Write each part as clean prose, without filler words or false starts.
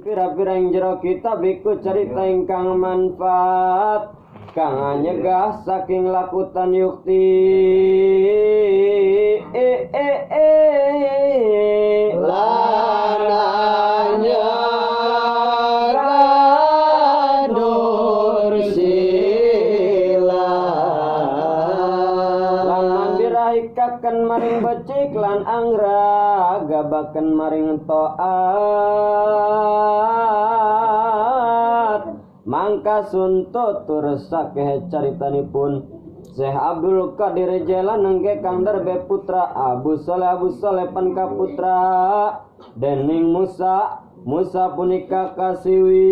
Pira-pira ing jero kitab iku carita ingkang manfaat kang nyegah saking lakutan yukti lananya radur sila lan dirahikaken maring becik lan anggra gabaken maring taat mangka suntut tur sakeh caritanipun Syekh Abdul Qadir Jailan nengke kang darbe putra Abu Saleh panka putra dening Musa punika kasiwi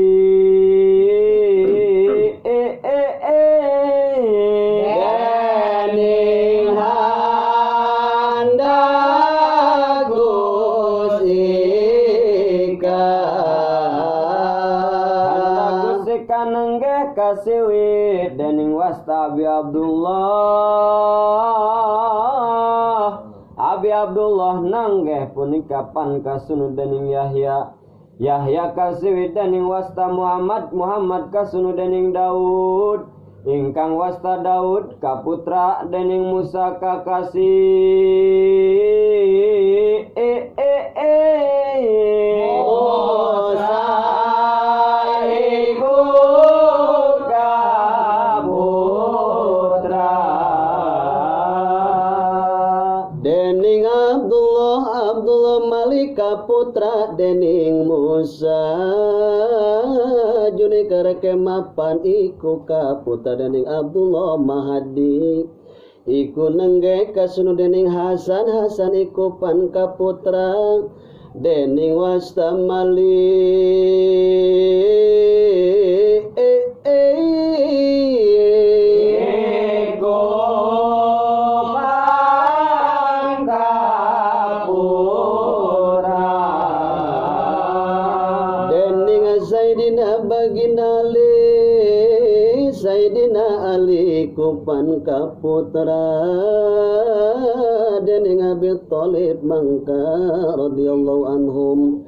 dening handa kanengge kasiwi dening wasta Abi Abdullah nangge punika pan kasunu dening Yahya kasiwi dening wasta Muhammad kasunu dening Daud ingkang wasta Daud kaputra dening Musa kakasih kaputra dening Musa juni kareke mapan iku kaputra dening Abdullah Mahdi iku nengge kasunu dening Hasan iku pan kaputra dening wasta Malik Sayyidina Ali kupan kaputra dening Abi Thalib mangka radhiyallahu anhum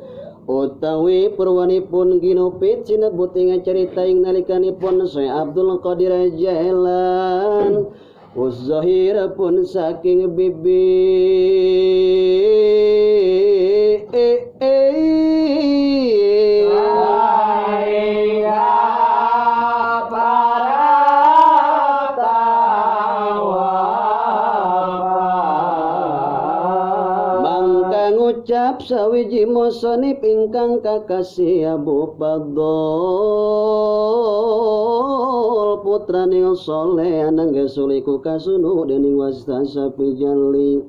utawi purwanipun ginupit sinebut ing carita ing nalikanipun Syekh Abdul Qadir Jailan Uz-Zahir pun saking bibi ucap sawiji musonip ingkang kakasih Abu Fadl putrane Soleh anangge suliku kasunu dening wasta sapi jali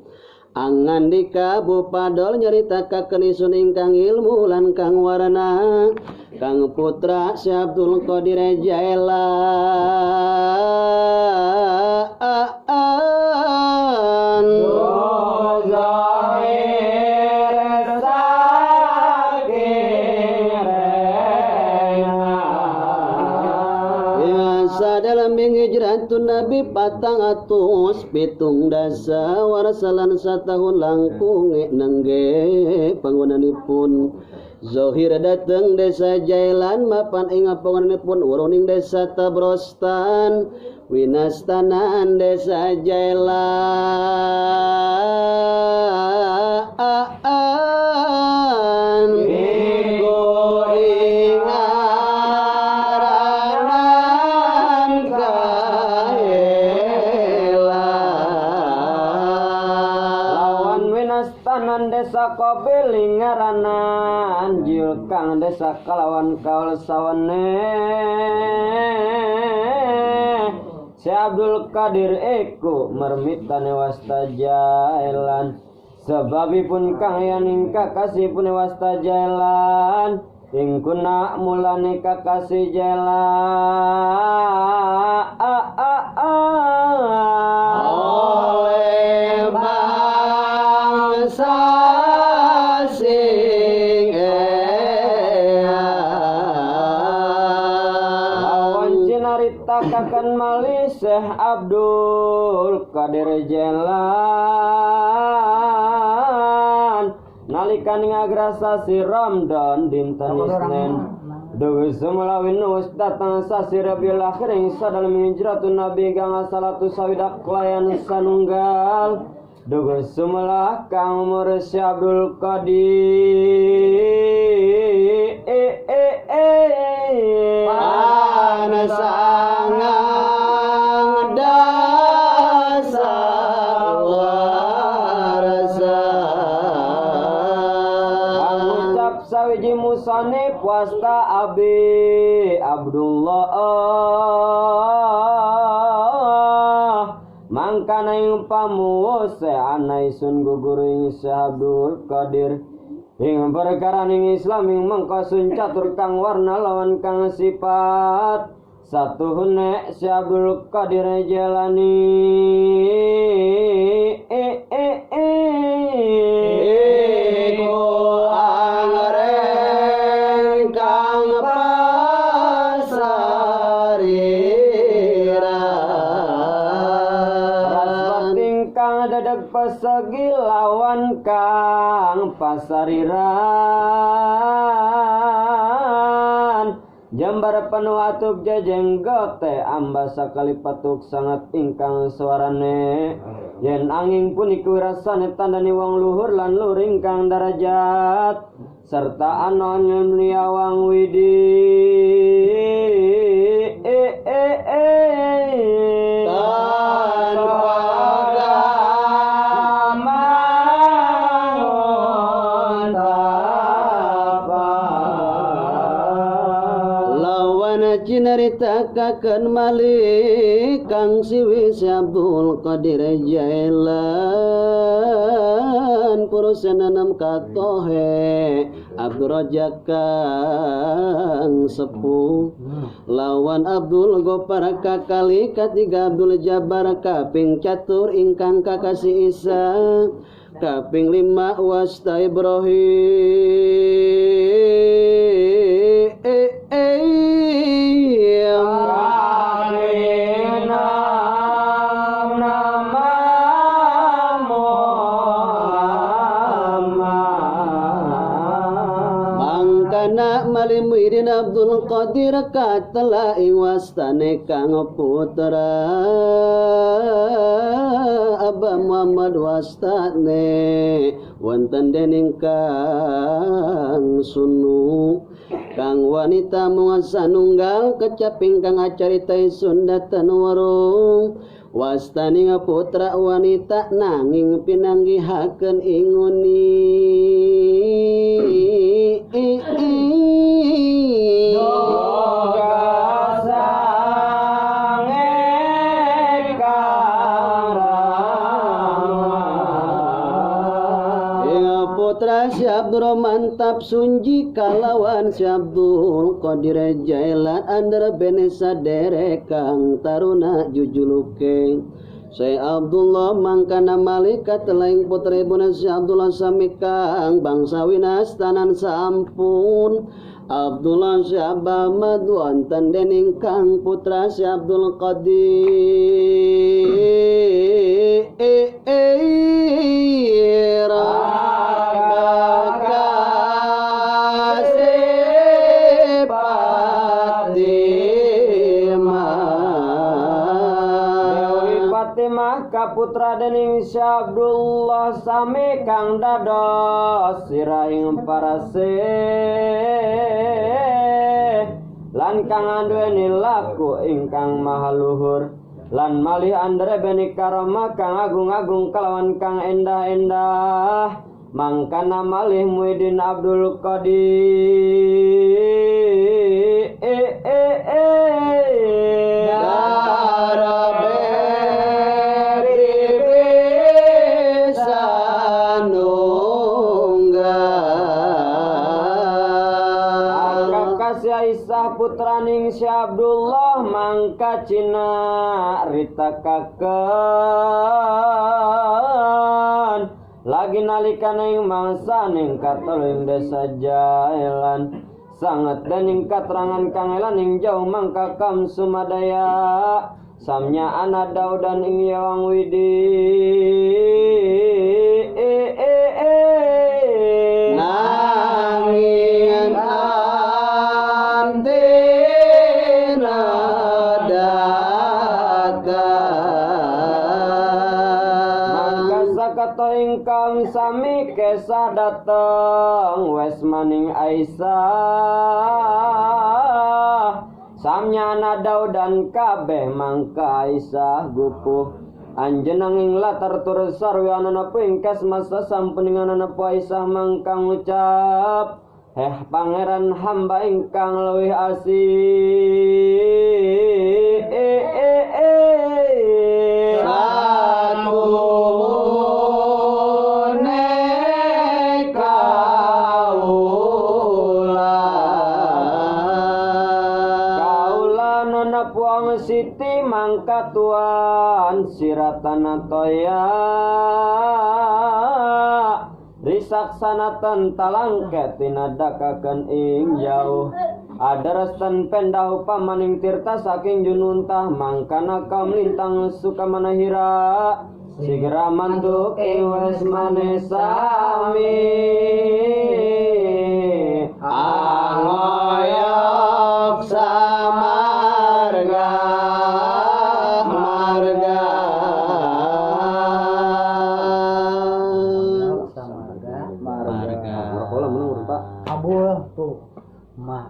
angandika Abu Fadl nyaritaken isun ingkang ilmu lan kang warna kang putra si Abdul Qadir Jailan hijratun Nabi 470 warasalan satahun langkung nengge panggonanipun Zohir dateng desa Jailan mapan ing pangonanipun uruning desa Tabrostan winastanan desa Jailan desa Kobil ngaranan jil kang desa kalawan kaul sawane Si Abdul Qadir iku mermitane wasta Jailan sebabipun kang yaning kakasihipun wasta Jailan ing kuna mulane kakasih Jailan oleh bangsa Kakan malih Syekh Abdul Qadir Jailan nalika nalika ning agrasa si Ramadan dinten Isnin Dewi semula winus datang sasi Rabiul Akhir ing sadalem hijratun Nabi kang salatu sawidak layan sanunggal Dewi semula kang umur si Abdul Qadir panasangang dasar warasa ngucap sawiji musanif wasta Abi Abdullah mangkana ing pamuwose ana isun gugur ing Abdul Qadir ing perkara ning Islam ing mangka sun catur kang warna lawan kang sifat satuhune si Abdul Qadir Jailani iku angreng kang pasariran kang dadag pesegi lawan kang pasariran Jambar penuh atuk jajenggote amba sakali patuk sangat ingkang suarane yen angin puniku rasane tandani wong luhur lan luring kang darajat serta anonya liawang widi cinaritakan malik kang siwi Abdul Qadir Jailan purusananam katohe Abdul Rajak kang sepuh lawan Abdul Gopar kakali katiga Abdul Jabar kaping catur ingkang kakasih Isa kaping 5 wasta Ibrahim Muhyiddin Abdul Qadir katala iwastane kang putra Abah Muhammad wastane wonten dening kang sunu kang wanita muasa nunggal kecaping kang acarita sundatan warung wastani putra wanita nanging pinanggihaken inguni putra si Abdurrahman Tapsunji kalawan si Abdul Qadir Jailan andara bene sadere kang taruna jujuluke Syekh Abdullah mangkana malaikat laing putra ibuna si Abdullah sami kang bangsawi nastanan sampun Abdullah si Abah Madu antan dening kang putra si Abdul Qadir Kaputra dening Abdullah sami kang dados sirahing parase lan kang anduweni laku ingkang maha luhur lan malih andre beni karama kang agung-agung kalawan kang endah-endah mangkana malih Muhyiddin Abdul Qadir Aisyah putraning si Abdullah mangka cina ritakaken lagi nalikana ing mangsa ning kateling desa Jailan sangat dening katerangan kang elan ing jauh mangka kam sumadaya samnya anak Daudan ing Yawang Widi sareng sami kesa dateng wes maning Aisyah samnyana Daud dan kabeh mangka Aisyah gupuh anjenang ing latar tur sarwi anana pingkes masa sampeninganana Aisyah mangkang ngucap pangeran hamba ingkang leuwih asih puang siti mangka tuan siratana toya risaksana talang ketinadakaken ing jauh adarestan pendahu pamaning tirta saking jununtah mangkana kamlintang sukamanahira sigera mantuk ing wes manesami